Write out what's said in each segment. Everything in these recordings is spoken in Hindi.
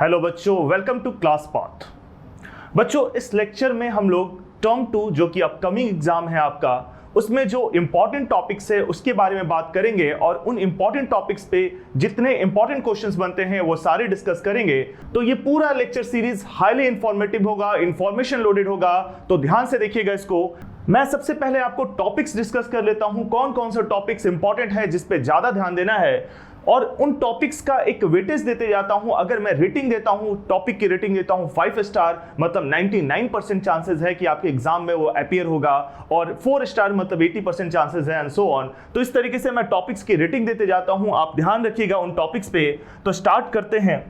हेलो बच्चों, वेलकम टू क्लास पाथ। बच्चों, इस लेक्चर में हम लोग टर्म 2 जो कि अपकमिंग एग्जाम है आपका, उसमें जो इंपॉर्टेंट टॉपिक्स है उसके बारे में बात करेंगे और उन इंपॉर्टेंट टॉपिक्स पे जितने इंपॉर्टेंट क्वेश्चंस बनते हैं वो सारे डिस्कस करेंगे। तो ये पूरा लेक्चर सीरीज हाईली इंफॉर्मेटिव होगा, इंफॉर्मेशन लोडेड होगा, तो ध्यान से देखिएगा इसको। मैं सबसे पहले आपको टॉपिक्स डिस्कस कर लेता हूं, कौन कौन से टॉपिक्स इंपॉर्टेंट है जिस पे ज्यादा ध्यान देना है, और उन टॉपिक्स का एक वेटेज देते जाता हूं। अगर मैं रेटिंग देता हूं, टॉपिक की रेटिंग देता हूं 5 स्टार, मतलब 99% चांसेस है कि आपके एग्जाम में वो अपीयर होगा, और 4 स्टार मतलब 80% चांसेस है, एंड सो ऑन। तो इस तरीके से मैं टॉपिक्स की रेटिंग देते जाता हूं, आप ध्यान रखिएगा उन टॉपिक्स पे। तो स्टार्ट करते हैं।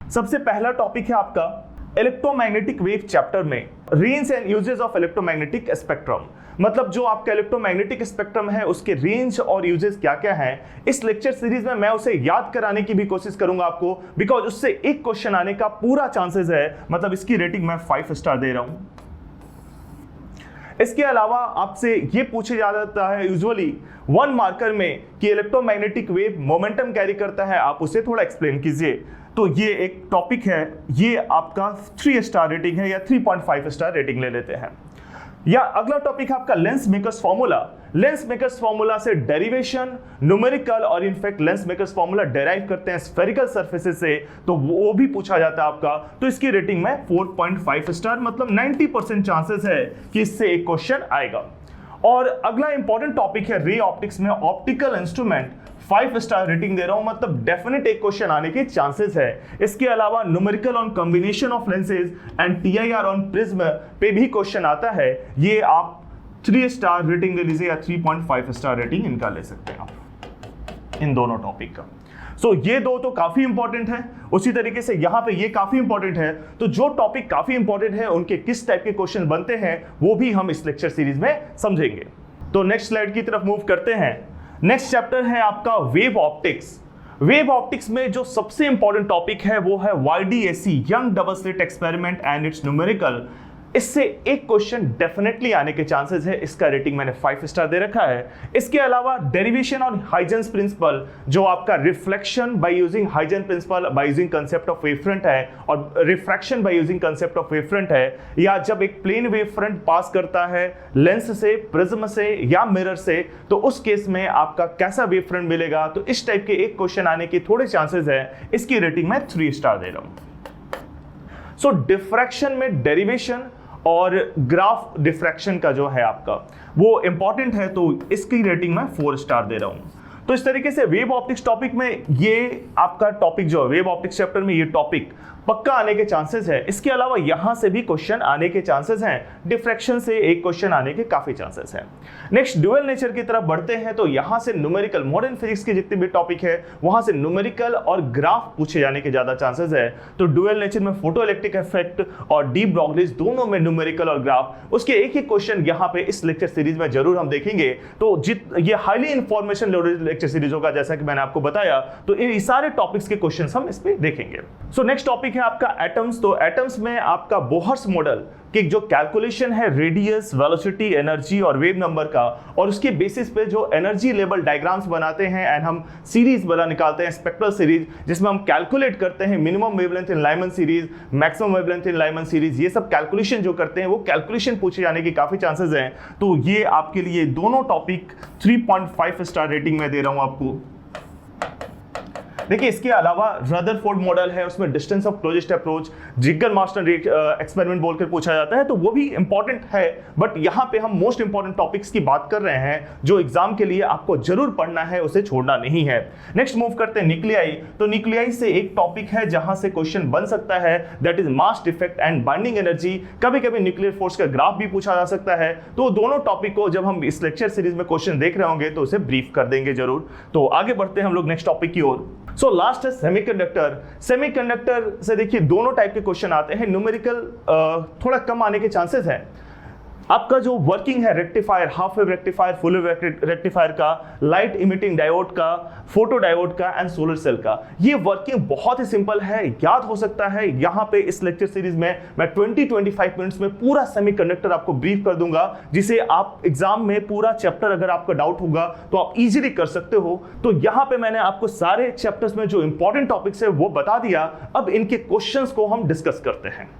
सबसे पहला टॉपिक है आपका इलेक्ट्रोमैग्नेटिक वेव चैप्टर में range and uses of electromagnetic spectrum, मतलब जो आपका इलेक्ट्रोमैग्नेटिक स्पेक्ट्रम है उसके रेंज और यूजेस क्या क्या हैं। इस लेक्चर सीरीज में मैं उसे याद कराने की भी कोशिश करूंगा आपको, बिकॉज उससे एक क्वेश्चन आने का पूरा चांसेस है। मतलब इसकी रेटिंग मैं 5 स्टार दे रहा हूं। इसके अलावा आपसे ये पूछा जाता है यूजुअली 1 मार्कर में कि इलेक्ट्रोमैग्नेटिक वेव मोमेंटम कैरी करता है, आप उसे थोड़ा एक्सप्लेन कीजिए। तो ये एक टॉपिक है, ये आपका 3 स्टार रेटिंग है या 3.5 स्टार रेटिंग ले लेते हैं। या अगला टॉपिक है आपका lens makers formula. Lens makers formula से डेरिवेशन, न्यूमेरिकल, और in fact lens makers formula derive करते हैं स्फेरिकल सरफेसेस से, तो वो भी पूछा जाता है आपका। तो इसकी रेटिंग में 4.5 स्टार, मतलब 90% चांसेस है कि इससे एक क्वेश्चन आएगा। और अगला इंपॉर्टेंट टॉपिक है रे ऑप्टिक्स में ऑप्टिकल इंस्ट्रूमेंट, 5 स्टार रेटिंग दे रहा हूं, मतलब डेफिनेट एक क्वेश्चन आने के चांसेस है। इसके अलावा numerical on combination of lenses and TIR on prism पे भी क्वेश्चन आता है। ये आप 3 स्टार रेटिंग ले लीजिए या 3.5 स्टार रेटिंग इनका ले सकते हैं आप, इन दोनों टॉपिक का। सो ये दो तो काफी इंपॉर्टेंट है। उसी तरीके से यहां पे ये काफी इंपॉर्टेंट है। तो जो टॉपिक काफी इंपॉर्टेंट है उनके किस टाइप के क्वेश्चन बनते हैं वो भी हम इस लेक्चर सीरीज में समझेंगे। तो नेक्स्ट स्लाइड की तरफ मूव करते हैं। नेक्स्ट चैप्टर है आपका वेव ऑप्टिक्स। वेव ऑप्टिक्स में जो सबसे इंपॉर्टेंट टॉपिक है वो है YDAC, young double slit experiment and it's numerical. इससे एक क्वेश्चन डेफिनेटली आने के चांसेस है। इसका रेटिंग मैंने 5 स्टार दे रखा है। इसके अलावा डेरिवेशन ऑन हाइजेंस प्रिंसिपल, जो आपका reflection by using Huygens principal by using concept of wave front है, और refraction by using concept of wave front है, या जब एक प्लेन वेव फ्रंट पास करता है लेंस से, प्रिज्म से या मिरर से, तो उस केस में आपका कैसा वेव फ्रंट मिलेगा। तो इस टाइप के एक क्वेश्चन आने के थोड़े चांसेस है। इसकी रेटिंग मैं 3 स्टार दे रहा हूं। सो डिफ्रैक्शन में डेरिवेशन और ग्राफ डिफ्रैक्शन का जो है आपका वो इंपॉर्टेंट है, तो इसकी रेटिंग मैं 4 स्टार दे रहा हूं। तो इस तरीके से वेव ऑप्टिक्स टॉपिक में ये आपका टॉपिक जो है वेव ऑप्टिक्स चैप्टर में ये टॉपिक पक्का आने के चांसेस है। इसके अलावा यहां से भी क्वेश्चन आने के चांसेस हैं। डिफ्रैक्शन से एक क्वेश्चन आने के काफी चांसेस हैं। नेक्स्ट ड्यूअल नेचर की तरफ बढ़ते हैं। तो यहां से न्यूमेरिकल, मॉडर्न फिजिक्स के जितने भी टॉपिक है वहां से न्यूमेरिकल और ग्राफ पूछे जाने के ज्यादा चांसेस है। तो ड्यूअल नेचर में फोटो इलेक्ट्रिक इफेक्ट और डी ब्रॉगलीज, दोनों में न्यूमेरिकल और ग्राफ, उसके एक ही क्वेश्चन यहां पे इस लेक्चर सीरीज में जरूर हम देखेंगे। तो ये highly information loaded lecture series होगा, जैसा कि मैंने आपको बताया। तो ये सारे टॉपिक्स के क्वेश्चन हम इस पे देखेंगे। सो नेक्स्ट टॉपिक है आपका एटम्स। तो एटम्स में आपका बोहर्स मॉडल कि जो कैलकुलेशन है रेडियस, वेलोसिटी, एनर्जी और वेव नंबर का, और उसके बेसिस पे जो एनर्जी लेवल डायग्राम्स बनाते हैं एंड हम सीरीज बना निकालते हैं, स्पेक्ट्रल सीरीज, जिसमें हम कैलकुलेट करते हैं मिनिमम वेवलेंथ इन लाइमन सीरीज, मैक्सिमम वेवलेंथ इन लाइमन सीरीज। ये सब कैलकुलेशन जो करते हैं वो कैलकुलेशन पूछे जाने के काफी चांसेस हैं। तो ये आपके लिए दोनों टॉपिक 3.5 स्टार रेटिंग में दे रहा हूं आपको। देखिए, इसके अलावा रदरफोर्ड मॉडल है, उसमें distance of closest approach, Geiger Marsden experiment बोलकर पूछा जाता है, तो वो भी इंपॉर्टेंट है। बट यहां पे हम मोस्ट इंपॉर्टेंट टॉपिक्स की बात कर रहे हैं जो एग्जाम के लिए आपको जरूर पढ़ना है, उसे छोड़ना नहीं है। नेक्स्ट मूव करते हैं न्यूक्लियाई। तो न्यूक्लियाई से एक टॉपिक है जहां से क्वेश्चन बन सकता है, that is mass defect and binding energy. कभी कभी न्यूक्लियर फोर्स का ग्राफ भी पूछा जा सकता है। तो दोनों टॉपिक को जब हम इस लेक्चर सीरीज में क्वेश्चन देख रहे होंगे तो उसे ब्रीफ कर देंगे जरूर। तो आगे बढ़ते हैं हम लोग नेक्स्ट टॉपिक की ओर। सो लास्ट है सेमीकंडक्टर। सेमीकंडक्टर से देखिए दोनों टाइप के क्वेश्चन आते हैं। न्यूमेरिकल थोड़ा कम आने के चांसेस हैं। आपका जो वर्किंग है rectifier, half wave rectifier, full wave rectifier का, लाइट इमिटिंग डायोड का, फोटो डायोड का एंड सोलर सेल का, ये वर्किंग बहुत ही सिंपल है, याद हो सकता है। यहां पे इस लेक्चर सीरीज में मैं 20-25 मिनट्स में पूरा सेमीकंडक्टर आपको ब्रीफ कर दूंगा, जिसे आप एग्जाम में पूरा चैप्टर अगर आपका डाउट होगा तो आप इजीली कर सकते हो। तो यहां पे मैंने आपको सारे चैप्टर्स में जो इंपॉर्टेंट टॉपिक्स है वो बता दिया। अब इनके क्वेश्चंस को हम डिस्कस करते हैं।